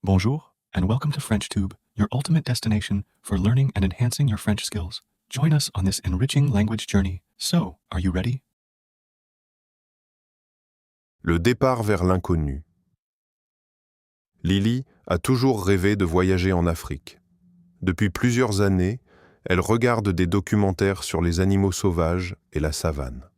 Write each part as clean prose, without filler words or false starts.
Bonjour, and welcome to FrenchTube, your ultimate destination for learning and enhancing your French skills. Join us on this enriching language journey. So, are you ready? Le départ vers l'inconnu. Lily a toujours rêvé de voyager en Afrique. Depuis plusieurs années, elle regarde des documentaires sur les animaux sauvages et la savane.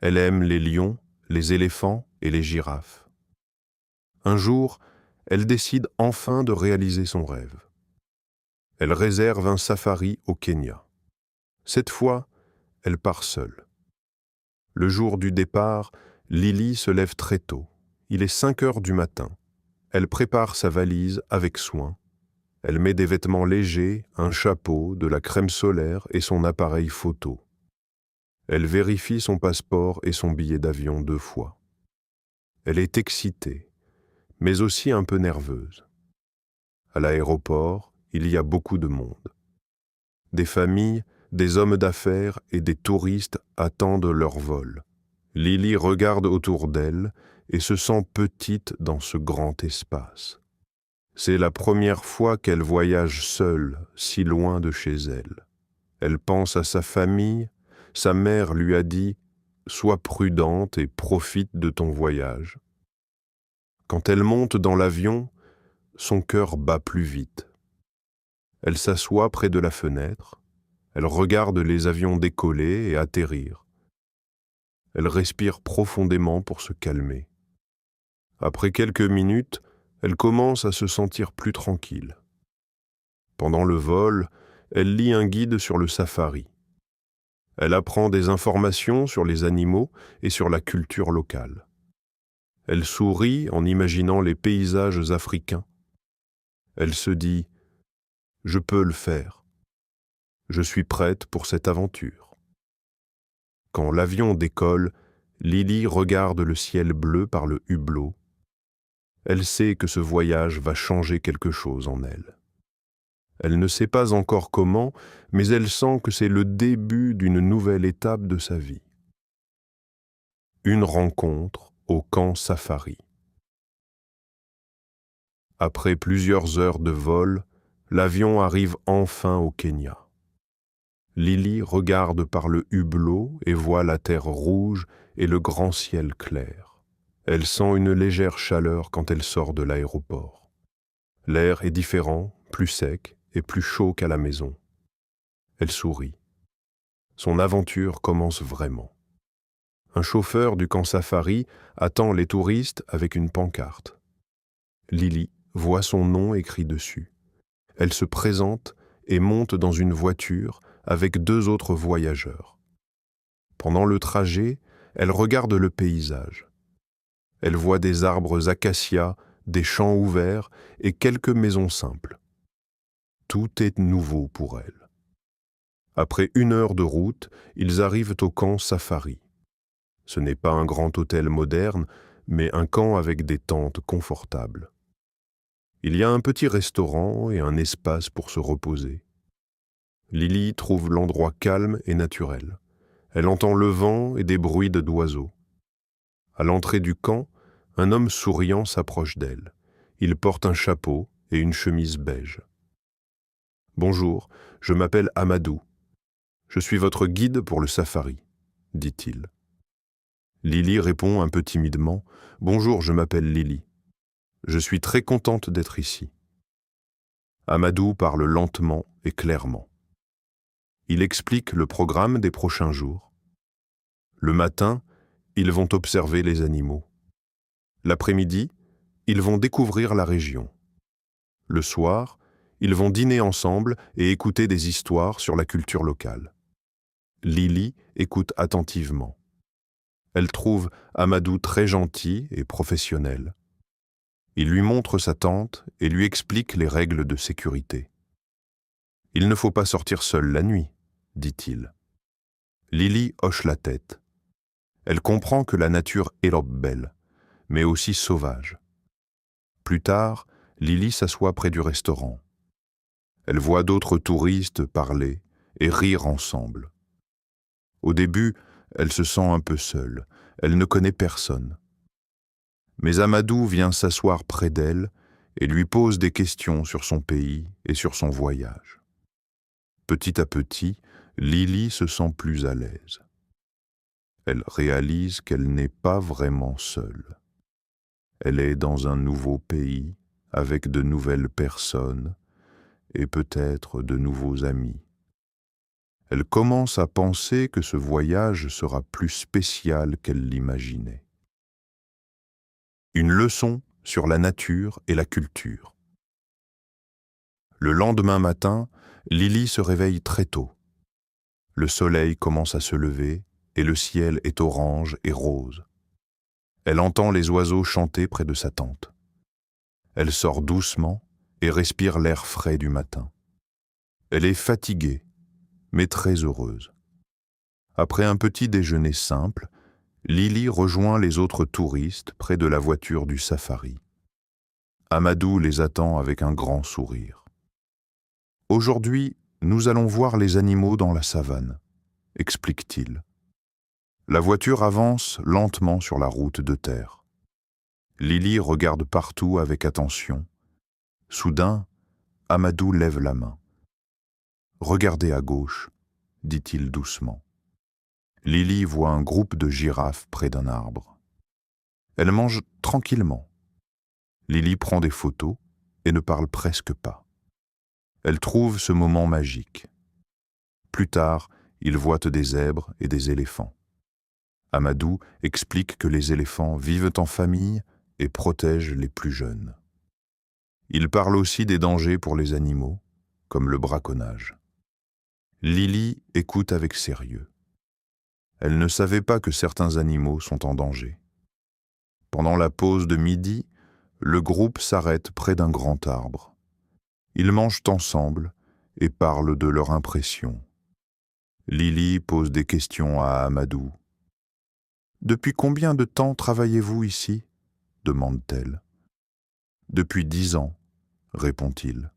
Elle aime les lions, les éléphants et les girafes. Un jour, elle décide enfin de réaliser son rêve. Elle réserve un safari au Kenya. Cette fois, elle part seule. Le jour du départ, Lily se lève très tôt. Il est 5 heures du matin. Elle prépare sa valise avec soin. Elle met des vêtements légers, un chapeau, de la crème solaire et son appareil photo. Elle vérifie son passeport et son billet d'avion 2 fois. Elle est excitée, mais aussi un peu nerveuse. À l'aéroport, il y a beaucoup de monde. Des familles, des hommes d'affaires et des touristes attendent leur vol. Lily regarde autour d'elle et se sent petite dans ce grand espace. C'est la première fois qu'elle voyage seule, si loin de chez elle. Elle pense à sa famille. Sa mère lui a dit « Sois prudente et profite de ton voyage ». Quand elle monte dans l'avion, son cœur bat plus vite. Elle s'assoit près de la fenêtre. Elle regarde les avions décoller et atterrir. Elle respire profondément pour se calmer. Après quelques minutes, elle commence à se sentir plus tranquille. Pendant le vol, elle lit un guide sur le safari. Elle apprend des informations sur les animaux et sur la culture locale. Elle sourit en imaginant les paysages africains. Elle se dit « Je peux le faire. Je suis prête pour cette aventure ». Quand l'avion décolle, Lily regarde le ciel bleu par le hublot. Elle sait que ce voyage va changer quelque chose en elle. Elle ne sait pas encore comment, mais elle sent que c'est le début d'une nouvelle étape de sa vie. Une rencontre au camp safari. Après plusieurs heures de vol, l'avion arrive enfin au Kenya. Lily regarde par le hublot et voit la terre rouge et le grand ciel clair. Elle sent une légère chaleur quand elle sort de l'aéroport. L'air est différent, plus sec et plus chaud qu'à la maison. Elle sourit. Son aventure commence vraiment. Un chauffeur du camp safari attend les touristes avec une pancarte. Lily voit son nom écrit dessus. Elle se présente et monte dans une voiture avec 2 autres voyageurs. Pendant le trajet, elle regarde le paysage. Elle voit des arbres acacias, des champs ouverts et quelques maisons simples. Tout est nouveau pour elle. Après 1 heure de route, ils arrivent au camp safari. Ce n'est pas un grand hôtel moderne, mais un camp avec des tentes confortables. Il y a un petit restaurant et un espace pour se reposer. Lily trouve l'endroit calme et naturel. Elle entend le vent et des bruits d'oiseaux. À l'entrée du camp, un homme souriant s'approche d'elle. Il porte un chapeau et une chemise beige. « Bonjour, je m'appelle Amadou. Je suis votre guide pour le safari, » dit-il. Lily répond un peu timidement « Bonjour, je m'appelle Lily. Je suis très contente d'être ici. » Amadou parle lentement et clairement. Il explique le programme des prochains jours. Le matin, ils vont observer les animaux. L'après-midi, ils vont découvrir la région. Le soir, ils vont dîner ensemble et écouter des histoires sur la culture locale. Lily écoute attentivement. Elle trouve Amadou très gentil et professionnel. Il lui montre sa tente et lui explique les règles de sécurité. « Il ne faut pas sortir seule la nuit, » dit-il. Lily hoche la tête. Elle comprend que la nature est belle, mais aussi sauvage. Plus tard, Lily s'assoit près du restaurant. Elle voit d'autres touristes parler et rire ensemble. Au début, elle se sent un peu seule. Elle ne connaît personne. Mais Amadou vient s'asseoir près d'elle et lui pose des questions sur son pays et sur son voyage. Petit à petit, Lily se sent plus à l'aise. Elle réalise qu'elle n'est pas vraiment seule. Elle est dans un nouveau pays, avec de nouvelles personnes et peut-être de nouveaux amis. Elle commence à penser que ce voyage sera plus spécial qu'elle l'imaginait. Une leçon sur la nature et la culture. Le lendemain matin, Lily se réveille très tôt. Le soleil commence à se lever et le ciel est orange et rose. Elle entend les oiseaux chanter près de sa tente. Elle sort doucement et respire l'air frais du matin. Elle est fatiguée, mais très heureuse. Après un petit déjeuner simple, Lily rejoint les autres touristes près de la voiture du safari. Amadou les attend avec un grand sourire. « Aujourd'hui, nous allons voir les animaux dans la savane », explique-t-il. La voiture avance lentement sur la route de terre. Lily regarde partout avec attention. Soudain, Amadou lève la main. « Regardez à gauche », dit-il doucement. Lily voit un groupe de girafes près d'un arbre. Elle mange tranquillement. Lily prend des photos et ne parle presque pas. Elle trouve ce moment magique. Plus tard, ils voient des zèbres et des éléphants. Amadou explique que les éléphants vivent en famille et protègent les plus jeunes. Il parle aussi des dangers pour les animaux, comme le braconnage. Lily écoute avec sérieux. Elle ne savait pas que certains animaux sont en danger. Pendant la pause de midi, le groupe s'arrête près d'un grand arbre. Ils mangent ensemble et parlent de leurs impressions. Lily pose des questions à Amadou. « Depuis combien de temps travaillez-vous ici ?» demande-t-elle. « Depuis 10 ans, répond-il.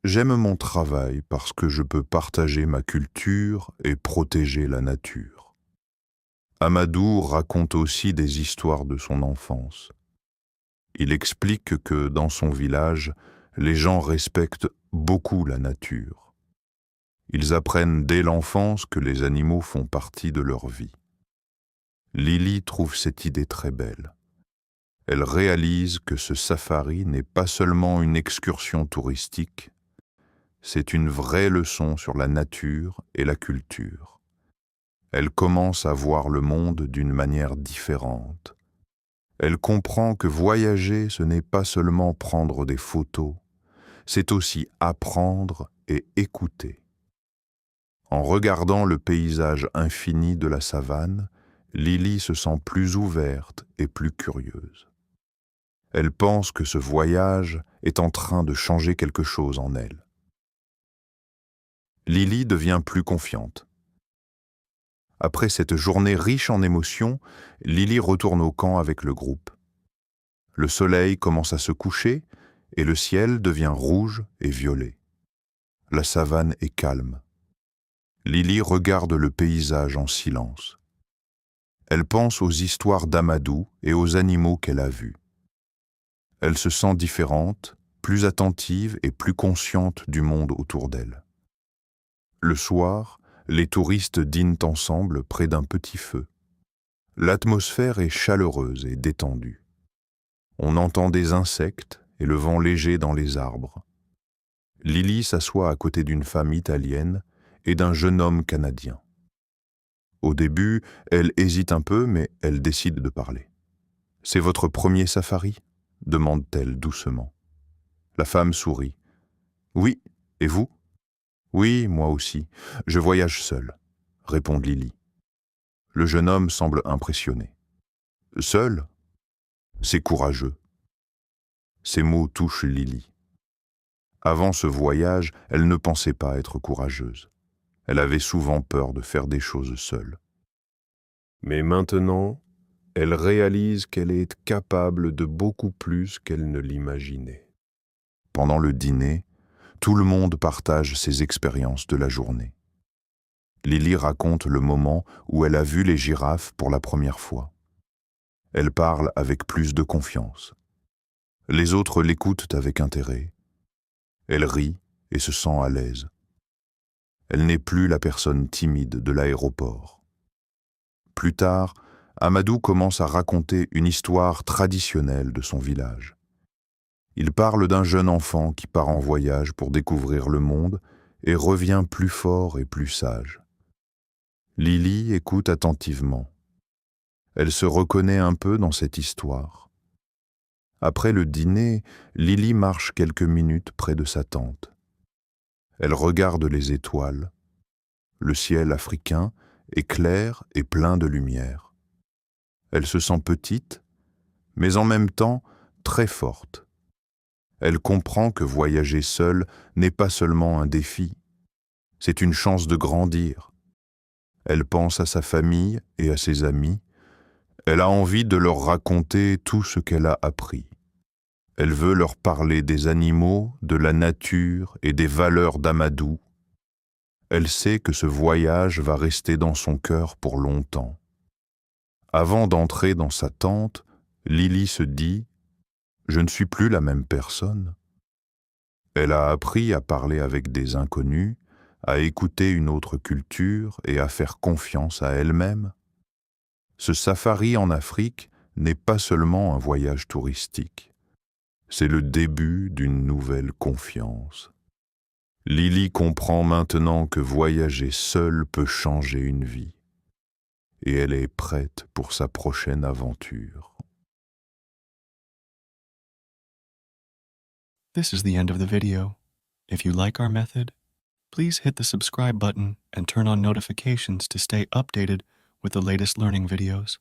J'aime mon travail parce que je peux partager ma culture et protéger la nature. » Amadou raconte aussi des histoires de son enfance. Il explique que dans son village, les gens respectent beaucoup la nature. Ils apprennent dès l'enfance que les animaux font partie de leur vie. Lily trouve cette idée très belle. Elle réalise que ce safari n'est pas seulement une excursion touristique, c'est une vraie leçon sur la nature et la culture. Elle commence à voir le monde d'une manière différente. Elle comprend que voyager, ce n'est pas seulement prendre des photos, c'est aussi apprendre et écouter. En regardant le paysage infini de la savane, Lily se sent plus ouverte et plus curieuse. Elle pense que ce voyage est en train de changer quelque chose en elle. Lily devient plus confiante. Après cette journée riche en émotions, Lily retourne au camp avec le groupe. Le soleil commence à se coucher et le ciel devient rouge et violet. La savane est calme. Lily regarde le paysage en silence. Elle pense aux histoires d'Amadou et aux animaux qu'elle a vus. Elle se sent différente, plus attentive et plus consciente du monde autour d'elle. Le soir, les touristes dînent ensemble près d'un petit feu. L'atmosphère est chaleureuse et détendue. On entend des insectes et le vent léger dans les arbres. Lily s'assoit à côté d'une femme italienne et d'un jeune homme canadien. Au début, elle hésite un peu, mais elle décide de parler. « C'est votre premier safari ?» demande-t-elle doucement. La femme sourit. « Oui, et vous ?»« Oui, moi aussi. Je voyage seule, » répond Lily. Le jeune homme semble impressionné. « Seul ? C'est courageux. » Ces mots touchent Lily. Avant ce voyage, elle ne pensait pas être courageuse. Elle avait souvent peur de faire des choses seule. Mais maintenant, elle réalise qu'elle est capable de beaucoup plus qu'elle ne l'imaginait. Pendant le dîner, tout le monde partage ses expériences de la journée. Lily raconte le moment où elle a vu les girafes pour la première fois. Elle parle avec plus de confiance. Les autres l'écoutent avec intérêt. Elle rit et se sent à l'aise. Elle n'est plus la personne timide de l'aéroport. Plus tard, Amadou commence à raconter une histoire traditionnelle de son village. Il parle d'un jeune enfant qui part en voyage pour découvrir le monde et revient plus fort et plus sage. Lily écoute attentivement. Elle se reconnaît un peu dans cette histoire. Après le dîner, Lily marche quelques minutes près de sa tante. Elle regarde les étoiles. Le ciel africain est clair et plein de lumière. Elle se sent petite, mais en même temps très forte. Elle comprend que voyager seule n'est pas seulement un défi, c'est une chance de grandir. Elle pense à sa famille et à ses amis. Elle a envie de leur raconter tout ce qu'elle a appris. Elle veut leur parler des animaux, de la nature et des valeurs d'Amadou. Elle sait que ce voyage va rester dans son cœur pour longtemps. Avant d'entrer dans sa tente, Lily se dit « Je ne suis plus la même personne ». Elle a appris à parler avec des inconnus, à écouter une autre culture et à faire confiance à elle-même. Ce safari en Afrique n'est pas seulement un voyage touristique. C'est le début d'une nouvelle confiance. Lily comprend maintenant que voyager seule peut changer une vie. Et elle est prête pour sa prochaine aventure. This is the end of the video. If you like our method, please hit the subscribe button and turn on notifications to stay updated with the latest learning videos.